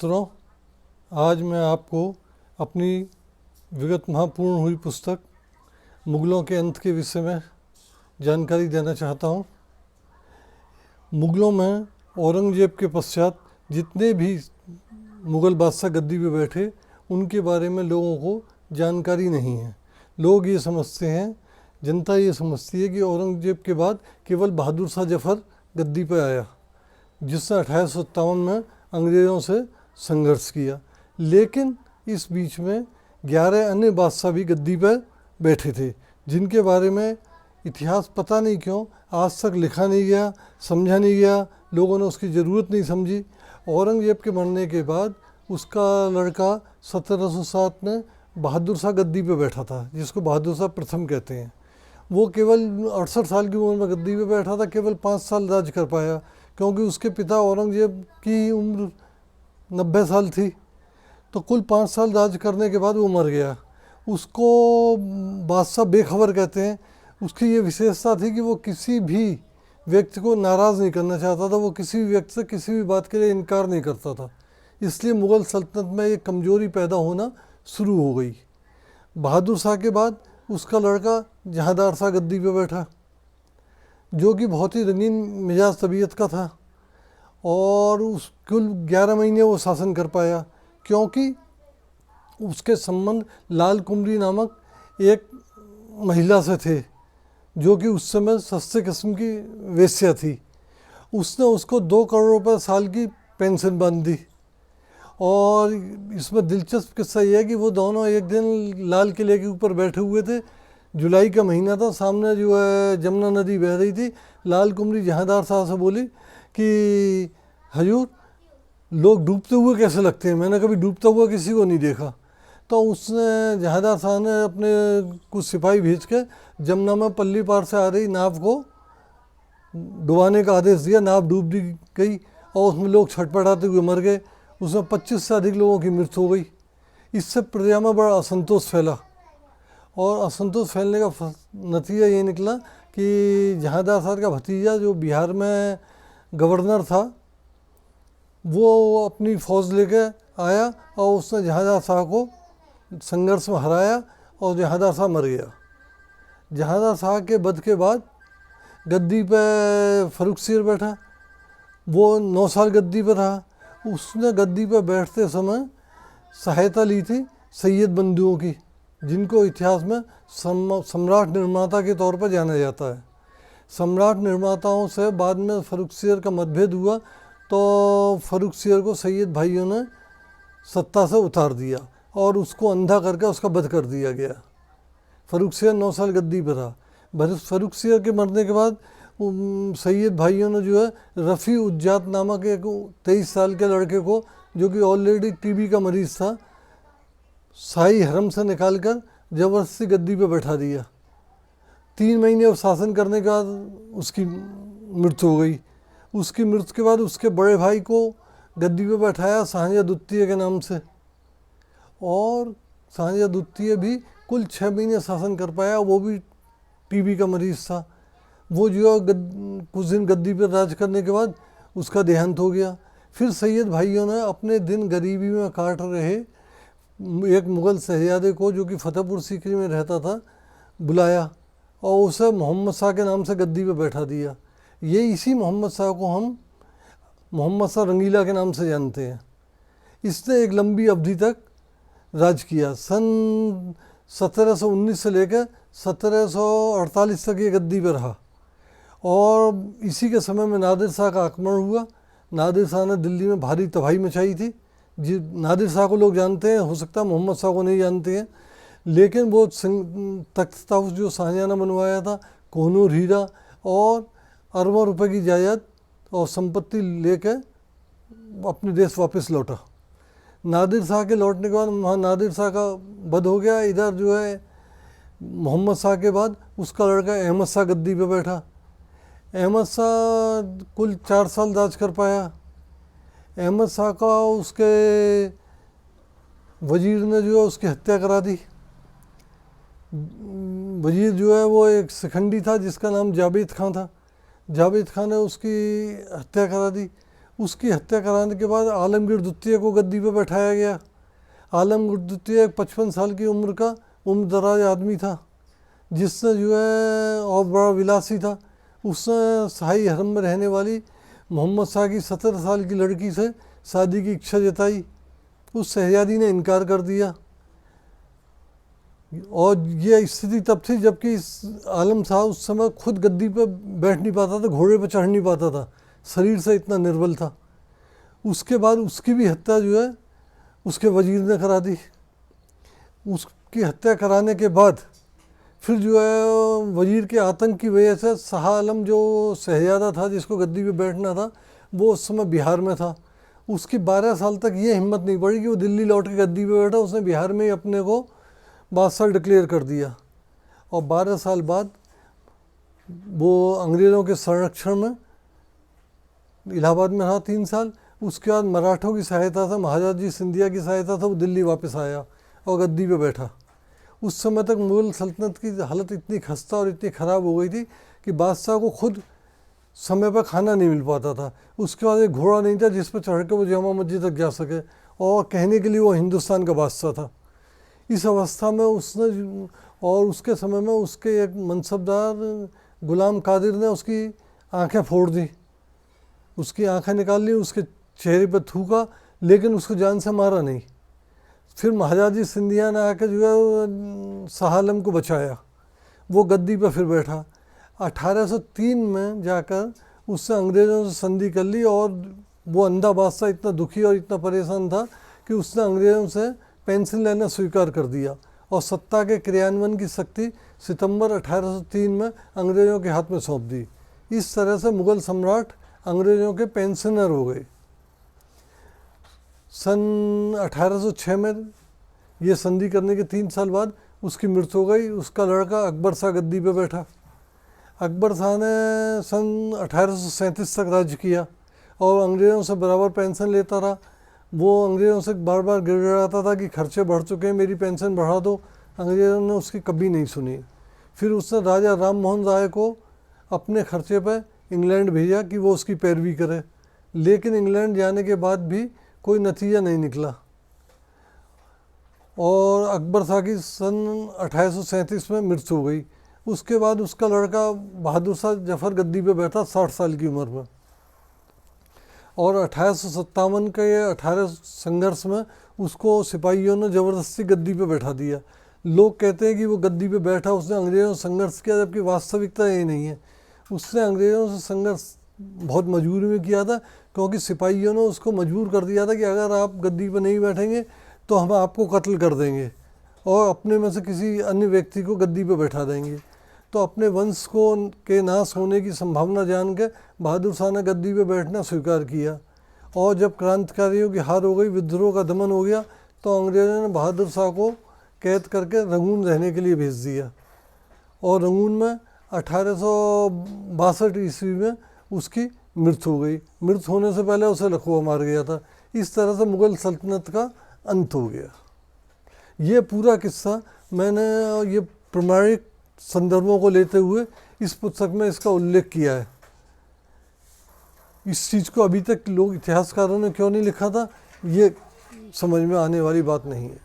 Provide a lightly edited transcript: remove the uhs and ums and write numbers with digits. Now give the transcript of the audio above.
मित्रों, आज मैं आपको अपनी विगत महापूर्ण हुई पुस्तक मुगलों के अंत के विषय में जानकारी देना चाहता हूँ। मुगलों में औरंगजेब के पश्चात जितने भी मुग़ल बादशाह गद्दी पे बैठे, उनके बारे में लोगों को जानकारी नहीं है। लोग ये समझते हैं, जनता ये समझती है कि औरंगजेब के बाद केवल बहादुर शाह जफ़र गद्दी पे आया, जिसने 1857 में अंग्रेज़ों से संघर्ष किया। लेकिन इस बीच में 11 अन्य बादशाह भी गद्दी पर बैठे थे, जिनके बारे में इतिहास पता नहीं क्यों आज तक लिखा नहीं गया, समझा नहीं गया, लोगों ने उसकी ज़रूरत नहीं समझी। औरंगजेब के मरने के बाद उसका लड़का 1707 में बहादुर शाह गद्दी पे बैठा था, जिसको बहादुर शाह प्रथम कहते हैं। वो केवल 68 साल की उम्र में गद्दी पे बैठा था, केवल 5 साल राज कर पाया, क्योंकि उसके पिता औरंगजेब की उम्र 90 साल थी। तो कुल 5 साल राज करने के बाद वो मर गया। उसको बादशाह बेखबर कहते हैं। उसकी ये विशेषता थी कि वो किसी भी व्यक्ति को नाराज़ नहीं करना चाहता था, वो किसी भी व्यक्ति से किसी भी बात के लिए इनकार नहीं करता था। इसलिए मुग़ल सल्तनत में एक कमज़ोरी पैदा होना शुरू हो गई। बहादुर शाह के बाद उसका लड़का जहांदार शाह गद्दी पे बैठा, जो कि बहुत ही रंगीन मिजाज तबीयत का था, और उस कुल 11 महीने वो शासन कर पाया, क्योंकि उसके संबंध लाल कुमरी नामक एक महिला से थे, जो कि उस समय सस्ते किस्म की वेश्या थी। उसने उसको 2 करोड़ रुपए साल की पेंशन बांध दी। और इसमें दिलचस्प किस्सा यह है कि वो दोनों एक दिन लाल किले के ऊपर बैठे हुए थे। जुलाई का महीना था, सामने जो है जमुना नदी बह रही थी। लाल कुमरी जहांदार शाह से बोली कि हजूर, लोग डूबते हुए कैसे लगते हैं, मैंने कभी डूबता हुआ किसी को नहीं देखा। तो उसने जहांदार शाह ने अपने कुछ सिपाही भेज के जमुना में पल्ली पार से आ रही नाव को डुबाने का आदेश दिया। नाव डूब गई और उसमें लोग छटपटाते हुए मर गए। उसमें 25 से अधिक लोगों की मृत्यु हो गई। इससे प्रजा में बड़ा असंतोष फैला, और असंतोष फैलने का नतीजा ये निकला कि जहांदार शाह का भतीजा, जो बिहार में गवर्नर था, वो अपनी फ़ौज लेके आया और उसने जहांदार शाह को संघर्ष में हराया और जहांदार शाह मर गया। जहांदार शाह के वध के बाद गद्दी पे फर्रुखसियर बैठा। वो 9 साल गद्दी पर रहा। उसने गद्दी पर बैठते समय सहायता ली थी सैयद बंधुओं की, जिनको इतिहास में सम्राट निर्माता के तौर पर जाना जाता है। सम्राट निर्माताओं से बाद में फर्रुखसियर का मतभेद हुआ, तो फर्रुखसियर को सैयद भाइयों ने सत्ता से उतार दिया और उसको अंधा करके उसका वध कर दिया गया। फर्रुखसियर 9 साल गद्दी पर रहा। फर्रुखसियर के मरने के बाद सैयद भाइयों ने जो है रफ़ी उज्जात नामक एक 23 साल के लड़के को, जो कि ऑलरेडी टीबी का मरीज़ था, शाही हरम से निकालकर ज़बरदस्ती गद्दी पे बैठा दिया। 3 महीने शासन करने के बाद उसकी मृत्यु हो गई। उसकी मृत्यु के बाद उसके बड़े भाई को गद्दी पे बैठाया शाहजहाँ द्वितीय के नाम से, और शाहजहाँ द्वितीय भी कुल 6 महीने शासन कर पाया। वो भी टीबी का मरीज़ था। वो जो कुछ दिन गद्दी पर राज करने के बाद उसका देहांत हो गया। फिर सैयद भाइयों ने अपने दिन गरीबी में काट रहे एक मुग़ल शहजादे को, जो कि फतेहपुर सीकरी में रहता था, बुलाया और उसे मोहम्मद शाह के नाम से गद्दी पे बैठा दिया। ये इसी मोहम्मद शाह को हम मोहम्मद शाह रंगीला के नाम से जानते हैं। इसने एक लंबी अवधि तक राज किया। सन 1719 से लेकर 1748 तक ये गद्दी पर रहा। और इसी के समय में नादिर शाह का आक्रमण हुआ। नादिर शाह ने दिल्ली में भारी तबाही मचाई थी। नादिर शाह को लोग जानते हैं, हो सकता है मोहम्मद शाह को नहीं जानते हैं, लेकिन वो तख्त ताउस जो शाहजहाँ ने बनवाया था, कोहनूर हीरा और अरबों रुपए की जायदाद और संपत्ति लेकर अपने देश वापस लौटा। नादिर शाह के लौटने के बाद वहाँ नादिर शाह का वध हो गया। इधर जो है मोहम्मद शाह के बाद उसका लड़का अहमद शाह गद्दी पे बैठा। अहमद शाह कुल 4 साल राज कर पाया। अहमद शाह का उसके वजीर ने जो है उसकी हत्या करा दी। वजीर जो है वो एक शिखंडी था जिसका नाम जावेद खां था। जावेद खान ने उसकी हत्या करा दी। उसकी हत्या कराने के बाद आलमगीर द्वितीय को गद्दी पे बैठाया गया। आलमगीर द्वितीय 55 साल की उम्र का उम्रदराज आदमी था, जिसने जो है और बड़ा विलासी था। उसने शाही हरम में रहने वाली मोहम्मद शाह की 17 साल की लड़की से शादी की इच्छा जताई। उस शहजादी ने इनकार कर दिया। और ये स्थिति तब थी जबकि आलम शाह उस समय खुद गद्दी पर बैठ नहीं पाता था, घोड़े पर चढ़ नहीं पाता था, शरीर से इतना निर्बल था। उसके बाद उसकी भी हत्या जो है उसके वजीर ने करा दी। उसकी हत्या कराने के बाद फिर जो है वजीर के आतंक की वजह से शाह आलम जो शहजादा था जिसको गद्दी पे बैठना था, वो उस समय बिहार में था। उसकी 12 साल तक ये हिम्मत नहीं पड़ी कि वो दिल्ली लौट के गद्दी पे बैठा। उसने बिहार में ही अपने को बादशाह डिक्लेयर कर दिया। और 12 साल बाद वो अंग्रेज़ों के संरक्षण में इलाहाबाद में रहा 3 साल। उसके बाद मराठों की सहायता से, महादाजी सिंधिया की सहायता से वो दिल्ली वापस आया और गद्दी पे बैठा। उस समय तक मुग़ल सल्तनत की हालत इतनी खस्ता और इतनी ख़राब हो गई थी कि बादशाह को खुद समय पर खाना नहीं मिल पाता था। उसके बाद एक घोड़ा नहीं था जिस पर चढ़ के वो जामा मस्जिद तक जा सके, और कहने के लिए वो हिंदुस्तान का बादशाह था। इस अवस्था में उसने, और उसके समय में उसके एक मनसबदार गुलाम कादिर ने उसकी आंखें फोड़ दी, उसकी आंखें निकाल ली, उसके चेहरे पर थूका, लेकिन उसको जान से मारा नहीं। फिर महादाजी सिंधिया ने आकर जो है शाह आलम को बचाया। वो गद्दी पर फिर बैठा। 1803 में जाकर उससे अंग्रेज़ों से संधि कर ली, और वो अंधा बादशाह इतना दुखी और इतना परेशान था कि उसने अंग्रेज़ों से पेंशन लेना स्वीकार कर दिया, और सत्ता के क्रियान्वयन की शक्ति सितंबर 1803 में अंग्रेज़ों के हाथ में सौंप दी। इस तरह से मुग़ल सम्राट अंग्रेज़ों के पेंशनर हो गए। सन 1806 में ये संधि करने के 3 साल बाद उसकी मृत्यु हो गई। उसका लड़का अकबर शाह गद्दी पे बैठा। अकबर शाह ने सन 1837 तक राज्य किया और अंग्रेज़ों से बराबर पेंशन लेता रहा। वो अंग्रेज़ों से बार बार गिड़गिड़ाता था कि खर्चे बढ़ चुके हैं, मेरी पेंशन बढ़ा दो। अंग्रेज़ों ने उसकी कभी नहीं सुनी। फिर उसने राजा राम मोहन राय को अपने खर्चे पर इंग्लैंड भेजा कि वो उसकी पैरवी करे, लेकिन इंग्लैंड जाने के बाद भी कोई नतीजा नहीं निकला। और अकबर शाह की सन 1837 में मृत्यु हो गई। उसके बाद उसका लड़का बहादुर शाह जफ़र गद्दी पे बैठा 60 साल की उम्र में। और 1857 के 18 संघर्ष में उसको सिपाहियों ने ज़बरदस्ती गद्दी पे बैठा दिया। लोग कहते हैं कि वो गद्दी पे बैठा उसने अंग्रेज़ों से संघर्ष किया, जबकि वास्तविकता यही नहीं है। उसने अंग्रेज़ों से संघर्ष बहुत मजबूरी में किया था, क्योंकि सिपाहियों ने उसको मजबूर कर दिया था कि अगर आप गद्दी पर नहीं बैठेंगे तो हम आपको कत्ल कर देंगे और अपने में से किसी अन्य व्यक्ति को गद्दी पर बैठा देंगे। तो अपने वंश को के नाश होने की संभावना जान के बहादुर शाह ने गद्दी पर बैठना स्वीकार किया। और जब क्रांतिकारियों की हार हो गई, विद्रोह का दमन हो गया, तो अंग्रेज़ों ने बहादुर शाह को कैद करके रंगून रहने के लिए भेज दिया। और रंगून में 1862 ईस्वी में उसकी मृत्यु हो गई। मृत्यु होने से पहले उसे लखवा मार गया था। इस तरह से मुग़ल सल्तनत का अंत हो गया। ये पूरा किस्सा मैंने ये प्रमाणिक संदर्भों को लेते हुए इस पुस्तक में इसका उल्लेख किया है। इस चीज़ को अभी तक लोग इतिहासकारों ने क्यों नहीं लिखा था, ये समझ में आने वाली बात नहीं है।